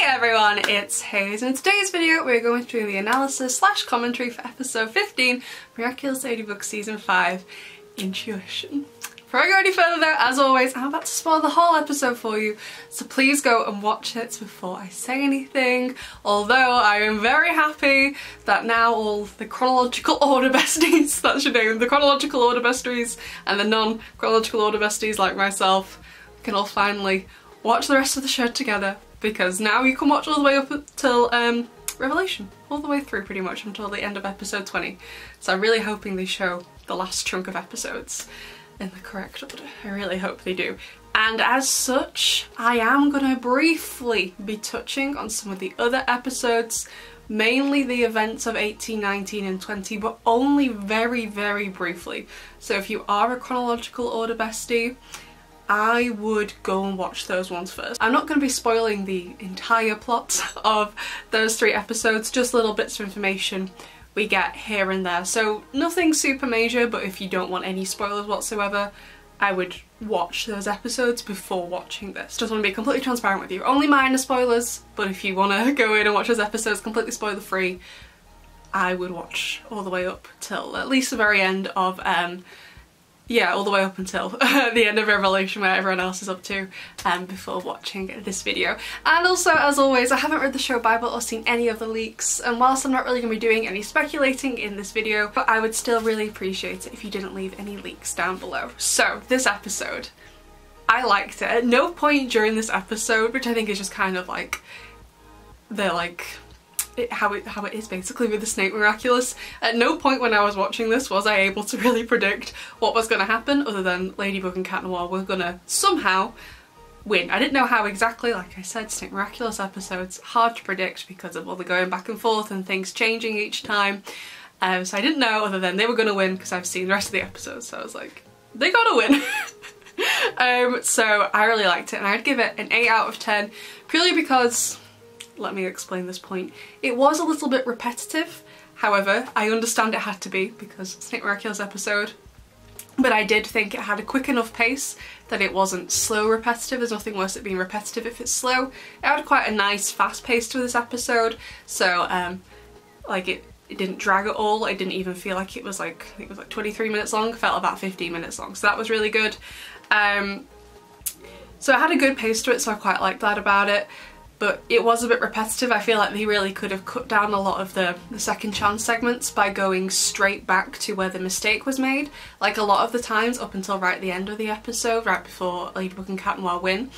everyone, it's Hayes, and in today's video we're going through the analysis / commentary for episode 15, Miraculous Ladybug season 5, Intuition. Before I go any further though, as always, I'm about to spoil the whole episode for you, so please go and watch it before I say anything, although I am very happy that now all the chronological order besties, that's your name, the chronological order besties and the non-chronological order besties like myself can all finally watch the rest of the show together, because now you can watch all the way up until Revelation, all the way through pretty much until the end of episode 20. So I'm really hoping they show the last chunk of episodes in the correct order. I really hope they do. And as such, I am gonna briefly be touching on some of the other episodes, mainly the events of 18, 19 and 20, but only very, very briefly. So if you are a chronological order bestie, I would go and watch those ones first. I'm not going to be spoiling the entire plot of those 3 episodes, just little bits of information we get here and there. So nothing super major, but if you don't want any spoilers whatsoever, I would watch those episodes before watching this. Just want to be completely transparent with you. Only minor spoilers, but if you want to go in and watch those episodes completely spoiler free, I would watch all the way up till at least the very end of yeah, all the way up until the end of Revelation, where everyone else is up to, before watching this video. And also, as always, I haven't read the show Bible or seen any of the leaks, and whilst I'm not really going to be doing any speculating in this video, but I would still really appreciate it if you didn't leave any leaks down below. So, this episode, I liked it. At no point during this episode, which I think is just kind of like, how it is basically with the Snake Miraculous. At no point when I was watching this was I able to really predict what was going to happen, other than Ladybug and Cat Noir were gonna somehow win. I didn't know how exactly, like I said, Snake Miraculous episodes, hard to predict because of all the going back and forth and things changing each time. So I didn't know, other than they were gonna win because I've seen the rest of the episodes, so I was like, they gotta win. So I really liked it, and I'd give it an 8 out of 10, purely because, let me explain this point, it was a little bit repetitive. However, I understand it had to be because Snake Miraculous episode, but I did think it had a quick enough pace that it wasn't slow repetitive. There's nothing worse at being repetitive if it's slow. It had quite a nice fast pace to this episode, so like it didn't drag at all. It didn't even feel like it was like, I think it was like 23 minutes long, it felt about 15 minutes long, so that was really good. So it had a good pace to it, so I quite liked that about it. But it was a bit repetitive. I feel like they really could have cut down a lot of the second chance segments by going straight back to where the mistake was made. Like a lot of the times up until right at the end of the episode, right before Ladybug and Cat Noir win,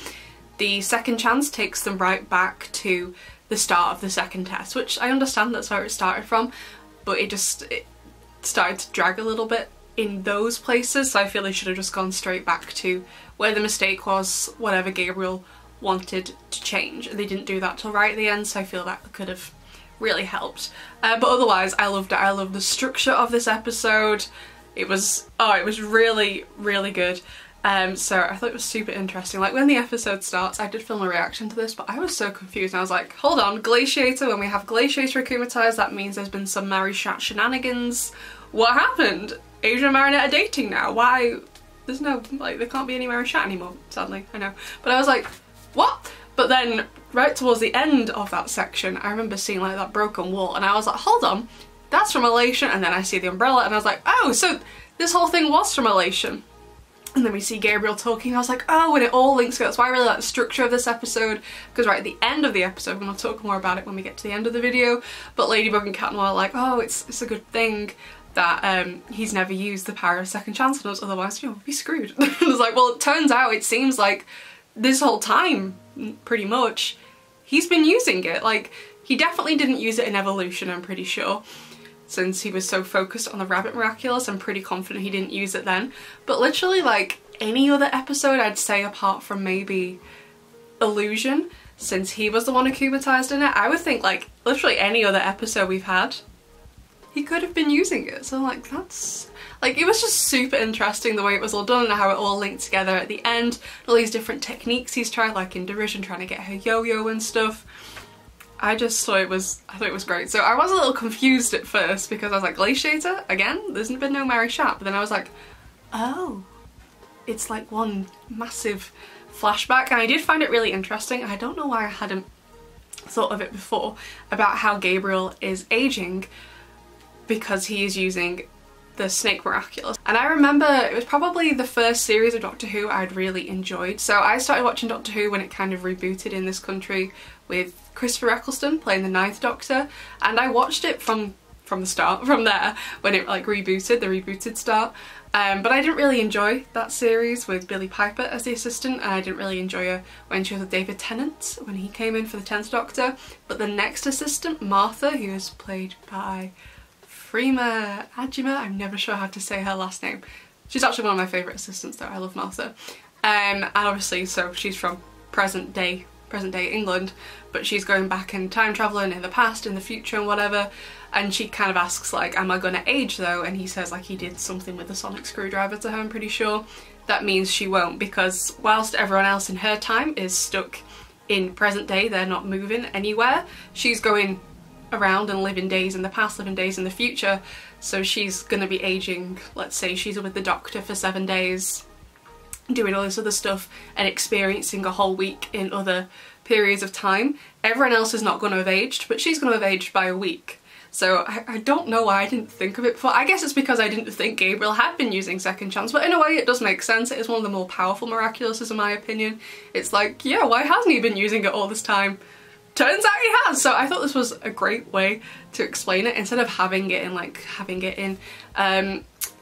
the second chance takes them right back to the start of the second test, which I understand that's where it started from, but it started to drag a little bit in those places, so I feel they should have just gone straight back to where the mistake was, whatever Gabriel wanted to change. They didn't do that till right at the end, so I feel that could have really helped. But otherwise, I loved it. I loved the structure of this episode. It was really, really good. So I thought it was super interesting. Like when the episode starts, I did film a reaction to this, but I was so confused. I was like, hold on, Glaciator, when we have Glaciator akumatized, that means there's been some Marishat shenanigans. What happened? Asia and Marinette are dating now. Why? There's no, like, there can't be any Marishat anymore, sadly, I know. But I was like, what? But then right towards the end of that section, I remember seeing like that broken wall, and I was like, hold on, that's from Elation. And then I see the umbrella and I was like, oh, so this whole thing was from Elation. And then we see Gabriel talking, I was like, oh, and it all links together. That's why I really like the structure of this episode, because right at the end of the episode, I'm going to talk more about it when we get to the end of the video, but Ladybug and Cat Noir are like, oh, it's a good thing that he's never used the power of second chance on us, otherwise, you know, we'd be screwed. I was like, well, it turns out, it seems like this whole time, pretty much, he's been using it. Like, he definitely didn't use it in Evolution, I'm pretty sure, since he was so focused on the Rabbit Miraculous. I'm pretty confident he didn't use it then. But literally, like, any other episode, I'd say, apart from maybe Illusion, since he was the one akumatized in it, I would think, like, literally any other episode we've had, he could have been using it. So, like, that's... like, it was just super interesting the way it was all done and how it all linked together at the end. All these different techniques he's tried, like in Derision, trying to get her yo-yo and stuff. I thought it was great. So I was a little confused at first because I was like, Glaciator? Again? There's been no Marishat. But then I was like, oh, it's like one massive flashback. And I did find it really interesting. I don't know why I hadn't thought of it before, about how Gabriel is aging because he is using the snake Miraculous. And I remember it was probably the first series of Doctor Who I'd really enjoyed. So I started watching Doctor Who when it kind of rebooted in this country with Christopher Eccleston playing the 9th Doctor, and I watched it from the start, from there, when it like rebooted, the rebooted start. But I didn't really enjoy that series with Billie Piper as the assistant, and I didn't really enjoy her when she was with David Tennant when he came in for the 10th Doctor. But the next assistant, Martha, who is played by Freema Agyeman, I'm never sure how to say her last name. She's actually one of my favourite assistants though, I love Martha. And obviously, so she's from present day England, but she's going back in time travelling in the past, in the future and whatever, and she kind of asks like, am I gonna age though? And he says like he did something with a sonic screwdriver to her, I'm pretty sure. That means she won't, because whilst everyone else in her time is stuck in present day, they're not moving anywhere, she's going around and living days in the past, living days in the future. So she's gonna be aging, let's say she's with the Doctor for 7 days, doing all this other stuff and experiencing a whole week in other periods of time. Everyone else is not going to have aged, but she's going to have aged by a week. So I don't know why I didn't think of it before. I guess it's because I didn't think Gabriel had been using Second Chance, but in a way it does make sense. It is one of the more powerful Miraculouses in my opinion. It's like, yeah, why hasn't he been using it all this time? Turns out he has! So I thought this was a great way to explain it, instead of having it in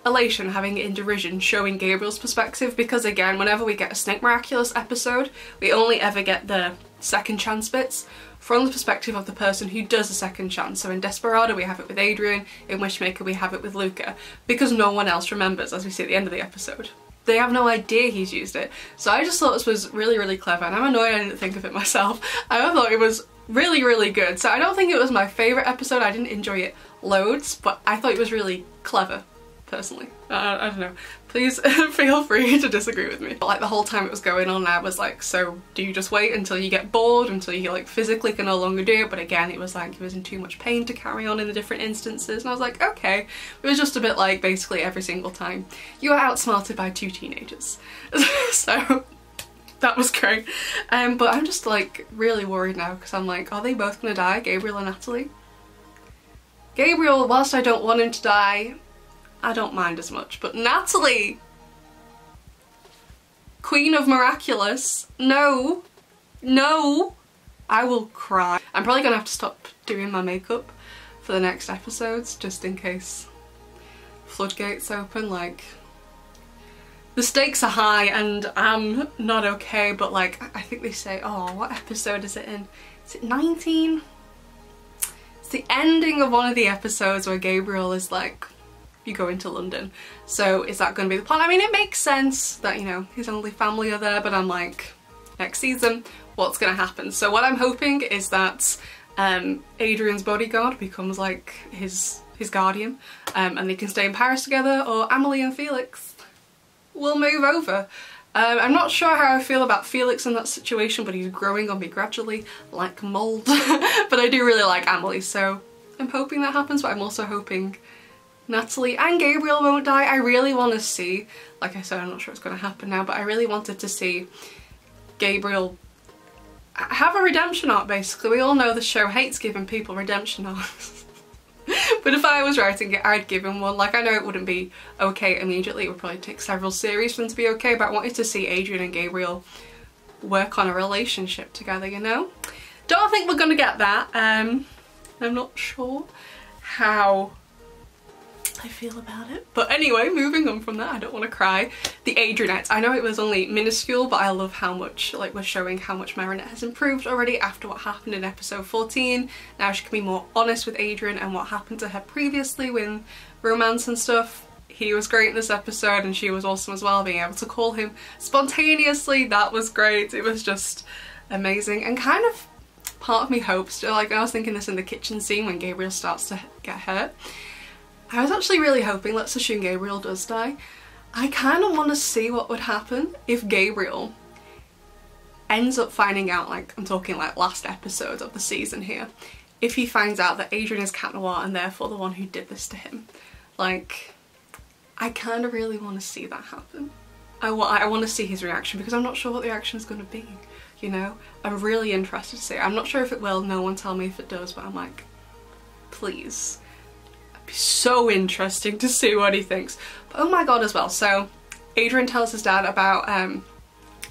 elation, having it in derision, showing Gabriel's perspective, because again, whenever we get a Snake Miraculous episode, we only ever get the second chance bits from the perspective of the person who does a second chance. So in Desperado we have it with Adrian, in Wishmaker we have it with Luca, because no one else remembers, as we see at the end of the episode. They have no idea he's used it. So I just thought this was really, really clever, and I'm annoyed I didn't think of it myself. I thought it was really, really good. So I don't think it was my favourite episode, I didn't enjoy it loads, but I thought it was really clever, personally. I don't know. Please feel free to disagree with me. But like the whole time it was going on, I was like, so do you just wait until you get bored, until you like physically can no longer do it? But again, it was like he was in too much pain to carry on in the different instances, and I was like, okay. It was just a bit like basically every single time you are outsmarted by 2 teenagers. So that was great. But I'm just like really worried now, because I'm like, are they both gonna die, Gabriel and Natalie? Gabriel, whilst I don't want him to die, I don't mind as much, but Natalie, Queen of Miraculous, no, no, I will cry. I'm probably gonna have to stop doing my makeup for the next episodes, just in case floodgates open. Like, the stakes are high and I'm not okay, but like, I think they say, oh, what episode is it in? Is it 19? It's the ending of one of the episodes where Gabriel is like, you go into London. So is that going to be the plan? I mean, it makes sense that, you know, his only family are there, but I'm like, next season, what's going to happen? So what I'm hoping is that Adrian's bodyguard becomes like his guardian, and they can stay in Paris together, or Amelie and Felix will move over. I'm not sure how I feel about Felix in that situation, but he's growing on me gradually like mould. But I do really like Amelie, so I'm hoping that happens, but I'm also hoping Natalie and Gabriel won't die. I really want to see, like I said, I'm not sure it's going to happen now, but I really wanted to see Gabriel have a redemption arc, basically. We all know the show hates giving people redemption arcs. But if I was writing it, I'd give him one. Like, I know it wouldn't be okay immediately, it would probably take several series for them to be okay, but I wanted to see Adrian and Gabriel work on a relationship together, you know? Don't think we're gonna get that. I'm not sure how I feel about it. But anyway, moving on from that, I don't want to cry. The Adrianites. I know it was only minuscule, but I love how much, like, we're showing how much Marinette has improved already after what happened in episode 14. Now she can be more honest with Adrian and what happened to her previously with romance and stuff. He was great in this episode and she was awesome as well, being able to call him spontaneously. That was great. It was just amazing, and kind of part of me hopes, like I was thinking this in the kitchen scene when Gabriel starts to get hurt. I was actually really hoping, let's assume Gabriel does die, I kind of want to see what would happen if Gabriel ends up finding out, like, I'm talking like last episode of the season here, if he finds out that Adrian is Cat Noir and therefore the one who did this to him. Like, I kind of really want to see that happen. I want to see his reaction, because I'm not sure what the reaction is going to be. you know? I'm really interested to see it. I'm not sure if it will, no one tell me if it does, but I'm like, please. It'd be so interesting to see what he thinks. But oh my god as well, so Adrian tells his dad about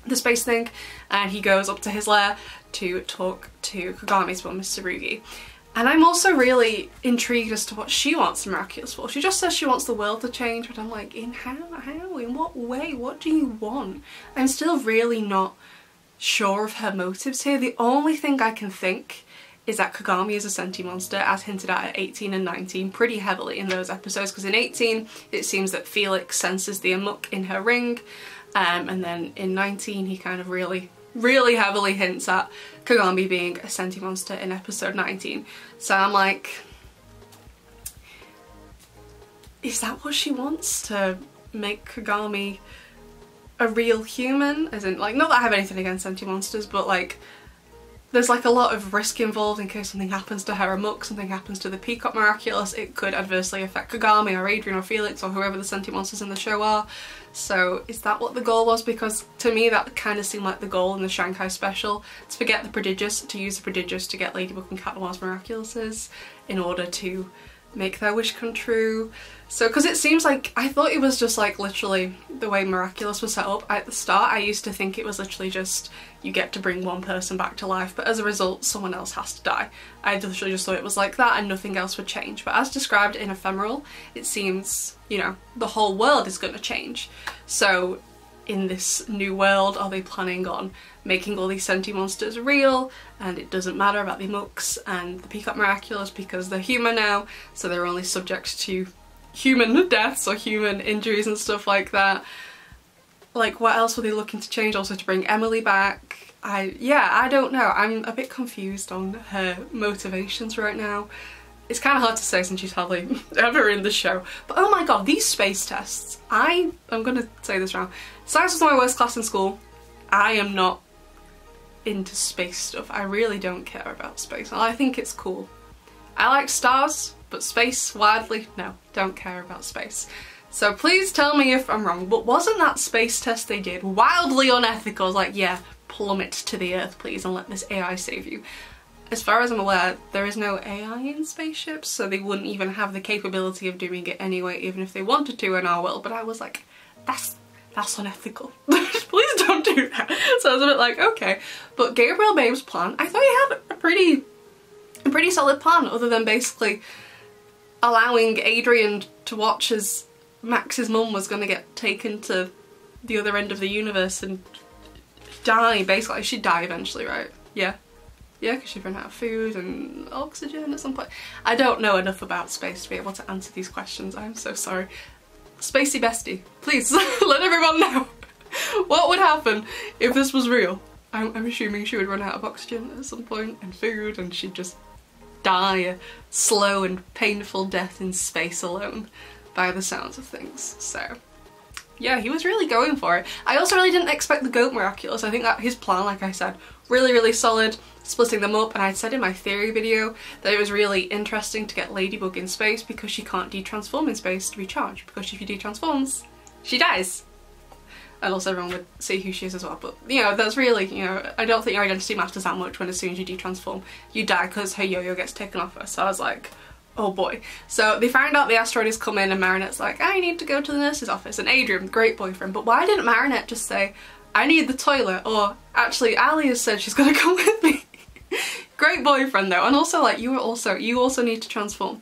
the space thing, and he goes up to his lair to talk to Kagami's mum, Miss Tsurugi. And I'm also really intrigued as to what she wants the Miraculous for. She just says she wants the world to change, but I'm like, in how, in what way, what do you want? I'm still really not sure of her motives here. The only thing I can think is that Kagami is a sentient monster, as hinted at 18 and 19 pretty heavily in those episodes, because in 18 it seems that Felix senses the amok in her ring, and then in 19 he kind of really heavily hints at Kagami being a sentient monster in episode 19. So I'm like, is that what she wants? To make Kagami a real human? As in, like, not that I have anything against sentient monsters, but like, there's like a lot of risk involved in case something happens to her amok, something happens to the Peacock Miraculous, it could adversely affect Kagami or Adrian or Felix or whoever the sentient monsters in the show are. So is that what the goal was? Because to me that kind of seemed like the goal in the Shanghai special, to forget the prodigious, to use the prodigious to get Ladybug and Cat Noir's Miraculouses in order to make their wish come true. So, because it seems like, I thought it was just like literally the way Miraculous was set up at the start. I used to think it was literally just you get to bring one person back to life, but as a result someone else has to die. I literally just thought it was like that and nothing else would change. But as described in Ephemeral, it seems, you know, the whole world is going to change. So in this new world, are they planning on making all these sentient monsters real, and it doesn't matter about the Mooks and the Peacock Miraculous because they're human now, so they're only subject to human deaths or human injuries and stuff like that? Like, what else were they looking to change? Also to bring Emily back? I don't know. I'm a bit confused on her motivations right now. It's kind of hard to say since she's hardly ever in the show. But oh my god, these space tests. I'm gonna say this wrong. Science was my worst class in school. I am not into space stuff. I really don't care about space. I think it's cool. I like stars, but space, wildly, no, don't care about space. So please tell me if I'm wrong, but wasn't that space test they did wildly unethical? I was like, yeah, plummet to the earth please and let this AI save you. As far as I'm aware, there is no AI in spaceships, so they wouldn't even have the capability of doing it anyway, even if they wanted to in our world. But I was like, that's unethical. Please don't do that. So I was a bit like, okay. But Gabriel Babe's plan, I thought he had a pretty solid plan, other than basically allowing Adrian to watch as Max's mum was going to get taken to the other end of the universe and die, basically. She'd die eventually, right? Yeah. Yeah, because she'd run out of food and oxygen at some point. I don't know enough about space to be able to answer these questions. I'm so sorry. Spacey bestie, please let everyone know what would happen if this was real. I'm assuming she would run out of oxygen at some point and food, and she'd just die a slow and painful death in space alone by the sounds of things. So yeah, he was really going for it. I also really didn't expect the goat Miraculous. I think that his plan, like I said, really solid, splitting them up. And I said in my theory video that it was really interesting to get Ladybug in space because she can't de-transform in space to recharge, because if she de-transforms, she dies. And also everyone would see who she is as well. But you know, that's really, you know, I don't think your identity matters that much when as soon as you de-transform, you die because her yo-yo gets taken off her. So I was like, oh boy. So they find out the asteroid is coming and Marinette's like, I need to go to the nurse's office. And Adrian, great boyfriend, but why didn't Marinette just say, I need the toilet? Or actually, Ali has said she's gonna come with me. Great boyfriend though. And also, like, you also need to transform.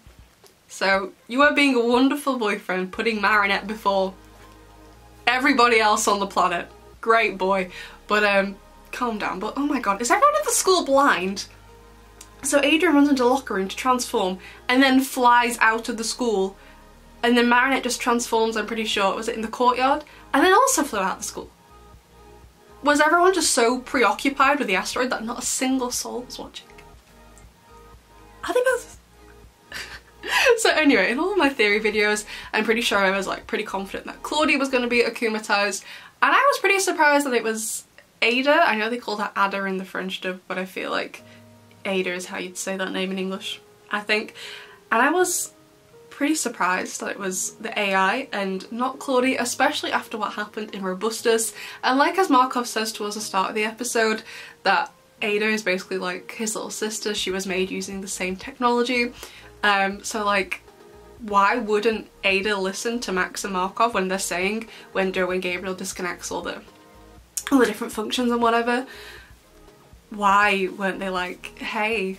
So you are being a wonderful boyfriend, putting Marinette before everybody else on the planet. Great boy. But calm down. But oh my god, is everyone at the school blind? So Adrian runs into the locker room to transform and then flies out of the school, and then Marinette just transforms, I'm pretty sure, was it in the courtyard? And then also flew out of the school. Was everyone just so preoccupied with the asteroid that not a single soul was watching? Are they both? So anyway, in all of my theory videos, I'm pretty sure I was like pretty confident that Claudia was going to be akumatized, and I was pretty surprised that it was Ada. I know they called her Ada in the French dub, but I feel like Ada is how you'd say that name in English, I think. And I was pretty surprised that it was the AI and not Claudie, especially after what happened in Robustus. And like as Markov says towards the start of the episode, that Ada is basically like his little sister. She was made using the same technology. So like, why wouldn't Ada listen to Max and Markov when they're saying when Joe and Gabriel disconnects all the different functions and whatever? Why weren't they like, hey,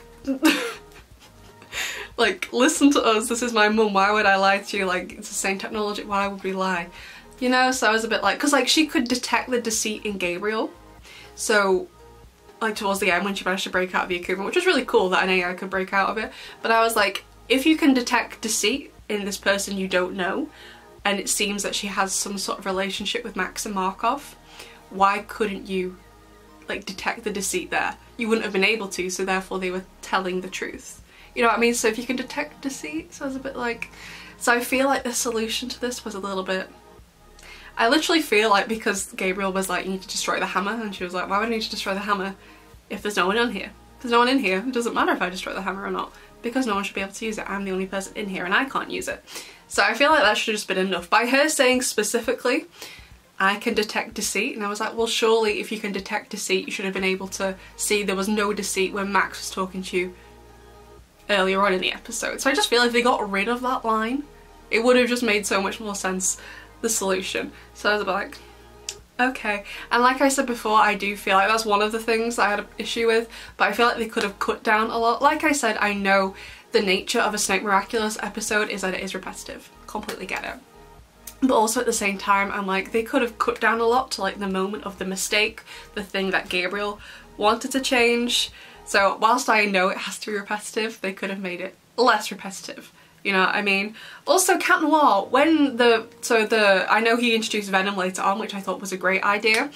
like, listen to us, this is my mum, why would I lie to you? Like, it's the same technology, why would we lie? You know, so I was a bit like, because like she could detect the deceit in Gabriel. So like towards the end when she managed to break out of the Akuma, which was really cool that an AI could break out of it. But I was like, if you can detect deceit in this person you don't know, and it seems that she has some sort of relationship with Max and Markov, why couldn't you like detect the deceit there? You wouldn't have been able to, so therefore they were telling the truth. You know what I mean? So if you can detect deceit, so I was a bit like... So I feel like the solution to this was a little bit... I literally feel like because Gabriel was like, you need to destroy the hammer, and she was like, why would I need to destroy the hammer if there's no one in here? If there's no one in here, it doesn't matter if I destroy the hammer or not, because no one should be able to use it. I'm the only person in here and I can't use it. So I feel like that should have just been enough. By her saying specifically, I can detect deceit, and I was like, well surely if you can detect deceit you should have been able to see there was no deceit when Max was talking to you earlier on in the episode. So I just feel like if they got rid of that line, it would have just made so much more sense, the solution. So I was a bit like, okay. And like I said before, I do feel like that's one of the things I had an issue with, but I feel like they could have cut down a lot. Like I said, I know the nature of a Snake Miraculous episode is that it is repetitive. Completely get it. But also at the same time, I'm like, they could have cut down a lot to like the moment of the mistake, the thing that Gabriel wanted to change. So whilst I know it has to be repetitive, they could have made it less repetitive. You know what I mean? Also, Cat Noir, when I know he introduced Venom later on, which I thought was a great idea,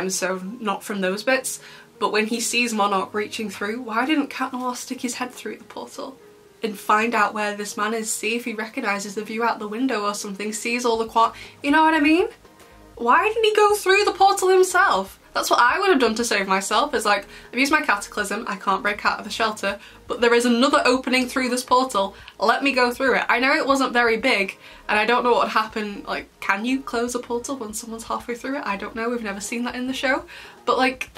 so not from those bits, but when he sees Monarch reaching through, why didn't Cat Noir stick his head through the portal and find out where this man is, see if he recognises the view out the window or something, sees all the you know what I mean? Why didn't he go through the portal himself? That's what I would have done to save myself, is like, I've used my cataclysm, I can't break out of the shelter, but there is another opening through this portal, let me go through it. I know it wasn't very big, and I don't know what would happen, like, can you close a portal when someone's halfway through it? I don't know, we've never seen that in the show, but like,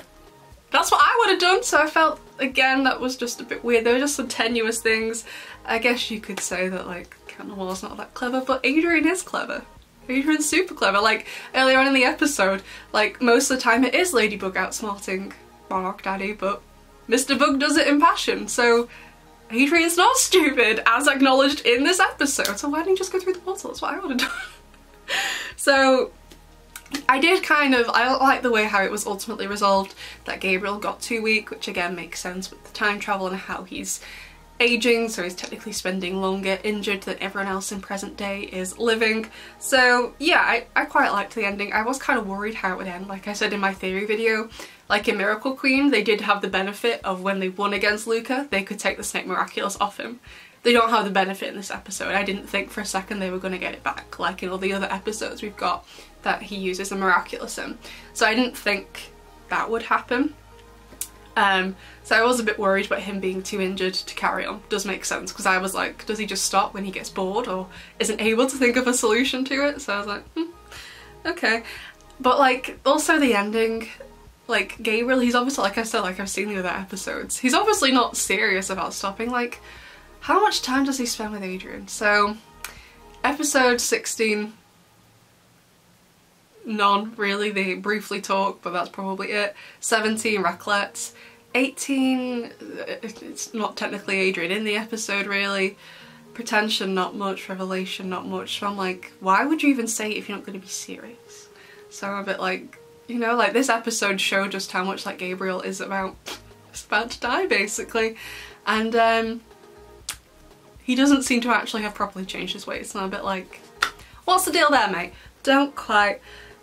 that's what I would have done, so I felt, again, that was just a bit weird. There were just some tenuous things. I guess you could say that, like, Cat Noir's not that clever, but Adrian is clever. Adrian's super clever. Like, earlier on in the episode, like, most of the time it is Ladybug outsmarting Monarch Daddy, but Mr. Bug does it in passion, so Adrian's not stupid, as acknowledged in this episode, so why didn't you just go through the portal? That's what I would have done. So, I did I like the way how it was ultimately resolved, that Gabriel got 2 weak, which again makes sense with the time travel and how he's aging, so he's technically spending longer injured than everyone else in present day is living. So yeah, I quite liked the ending. I was kind of worried how it would end. Like I said in my theory video, like in Miracle Queen, they did have the benefit of when they won against Luca, they could take the Snake Miraculous off him. They don't have the benefit in this episode. I didn't think for a second they were going to get it back, like in all the other episodes we've got that he uses the Miraculous in. So I didn't think that would happen. So I was a bit worried about him being too injured to carry on. Does make sense, because I was like, does he just stop when he gets bored or isn't able to think of a solution to it? So I was like, okay. But like, also the ending, like Gabriel, he's obviously, like I said, like I've seen the other episodes, he's obviously not serious about stopping. Like, how much time does he spend with Adrian? So, episode 16, none really, they briefly talk, but that's probably it. 17, Raclette. 18, it's not technically Adrian in the episode really. Pretension, not much. Revelation, not much. So I'm like, why would you even say it if you're not going to be serious? So I'm a bit like, you know, like this episode showed just how much like Gabriel is about to die basically. And he doesn't seem to actually have properly changed his ways. And I'm a bit like, what's the deal there, mate? Don't quite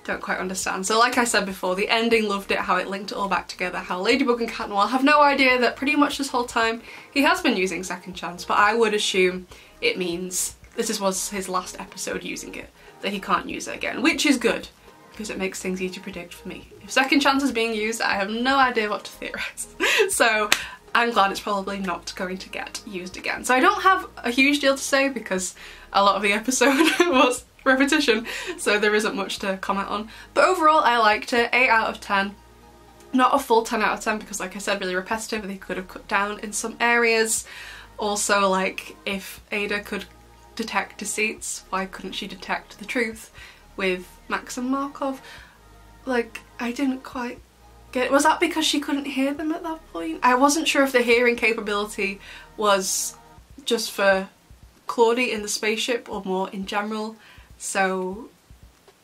understand. So like I said before, the ending, loved it, how it linked it all back together, how Ladybug and Cat Noir have no idea that pretty much this whole time he has been using Second Chance, but I would assume it means this was his last episode using it, that he can't use it again, which is good, because it makes things easy to predict for me. If Second Chance is being used, I have no idea what to theorise. So I'm glad it's probably not going to get used again. So I don't have a huge deal to say because a lot of the episode was repetition, so there isn't much to comment on. But overall I liked it, 8 out of 10. Not a full 10 out of 10 because, like I said, really repetitive. They could have cut down in some areas. Also, like, if Ada could detect deceits, why couldn't she detect the truth with Max and Markov? Like, I didn't quite get... Was that because she couldn't hear them at that point? I wasn't sure if the hearing capability was just for Claudie in the spaceship or more in general. So,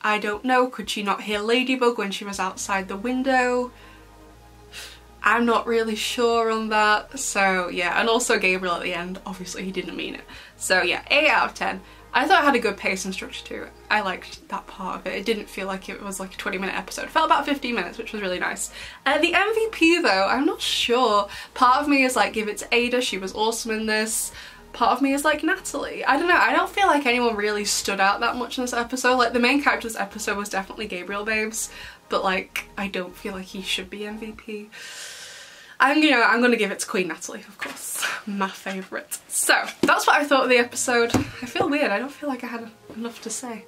I don't know. Could she not hear Ladybug when she was outside the window? I'm not really sure on that. So yeah, and also Gabriel at the end, obviously he didn't mean it. So yeah, 8 out of 10. I thought it had a good pace and structure to it. I liked that part of it. It didn't feel like it was like a 20-minute episode. It felt about 15 minutes, which was really nice. The MVP though, I'm not sure. Part of me is like, give it to Ada, she was awesome in this. Part of me is like Natalie. I don't know, I don't feel like anyone really stood out that much in this episode. Like the main character of this episode was definitely Gabriel Babes, but like I don't feel like he should be MVP. I'm gonna give it to Queen Natalie, of course, my favourite. So that's what I thought of the episode. I feel weird, I don't feel like I had enough to say.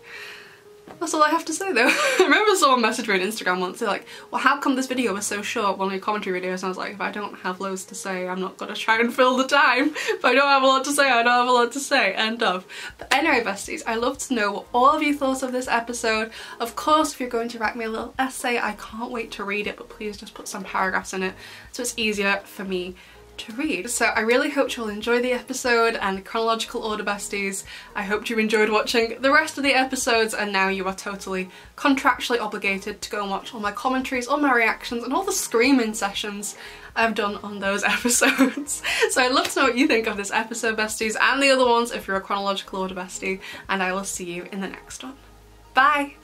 That's all I have to say though. I remember someone messaged me on Instagram once, they're like, well, how come this video was so short, one of your commentary videos? And I was like, if I don't have loads to say, I'm not gonna try and fill the time. If I don't have a lot to say, I don't have a lot to say, end of. But anyway, besties, I'd love to know what all of you thought of this episode. Of course, if you're going to write me a little essay, I can't wait to read it, but please just put some paragraphs in it so it's easier for me to read. So I really hope you'll enjoy the episode and chronological order, besties. I hope you enjoyed watching the rest of the episodes, and now you are totally contractually obligated to go and watch all my commentaries, all my reactions, and all the screaming sessions I've done on those episodes. So I'd love to know what you think of this episode, besties, and the other ones if you're a chronological order bestie, and I will see you in the next one. Bye!